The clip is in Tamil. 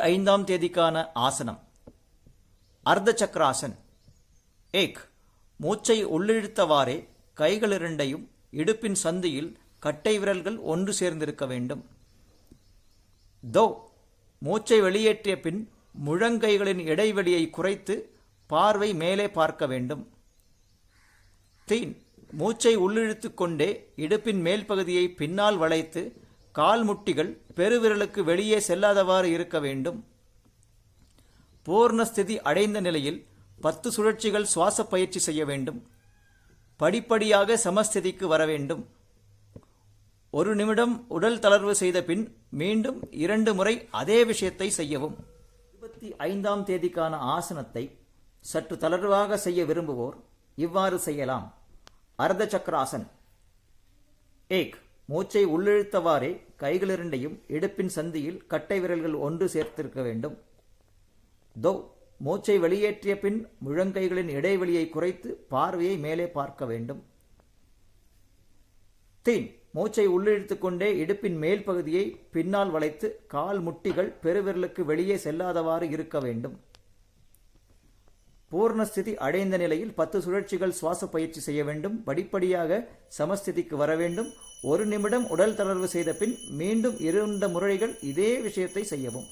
5ஆம் தேதிக்கான ஆசனம் அர்த்த சக்கராசன். ஏக், மூச்சை உள்ளிழுத்தவாறே கைகள் இரண்டையும் இடுப்பின் சந்தியில் கட்டை விரல்கள் ஒன்று சேர்ந்திருக்க வேண்டும். தோ, மூச்சை வெளியேற்றிய பின் முழங்கைகளின் இடைவெளியை குறைத்து பார்வை மேலே பார்க்க வேண்டும். தீன், மூச்சை உள்ளிழுத்து கொண்டே இடுப்பின் மேல் பகுதியை பின்னால் வளைத்து கால் முட்டிகள் பெருவிரலுக்கு வெளியே செல்லாதவாறு இருக்க வேண்டும். பூர்ணஸ்திதி அடைந்த நிலையில் 10 சுழற்சிகள் சுவாச பயிற்சி செய்ய வேண்டும். படிப்படியாக சமஸ்திதிக்கு வர வேண்டும். 1 நிமிடம் உடல் தளர்வு செய்த பின் மீண்டும் 2 முறை அதே விஷயத்தை செய்யவும். 25ஆம் தேதிக்கான ஆசனத்தை சற்று தளர்வாக செய்ய விரும்புவோர் இவ்வாறு செய்யலாம். அர்த்த சக்கராசன். ஏக், மூச்சை உள்ளிழுத்தவாறே கைகள் இரண்டையும் இடுப்பின் சந்தியில் கட்டை விரல்கள் ஒன்று சேர்த்திருக்க வேண்டும். தோ, மூச்சை வெளியேற்றிய பின் முழங்கைகளின் இடைவெளியை குறைத்து பார்வையை மேலே பார்க்க வேண்டும். தீன், மூச்சை உள்ளிழுத்து கொண்டே இடுப்பின் மேல் பகுதியை பின்னால் வளைத்து கால் முட்டிகள் பெருவிரலுக்கு வெளியே செல்லாதவாறு இருக்க வேண்டும். பூர்ணஸ்திதி அடைந்த நிலையில் 10 சுழற்சிகள் சுவாச பயிற்சி செய்ய வேண்டும். படிப்படியாக சமஸ்திதிக்கு வர வேண்டும். 1 நிமிடம் உடல் தளர்வு செய்த பின் மீண்டும் 2 முறைகள் இதே விஷயத்தை செய்யவும்.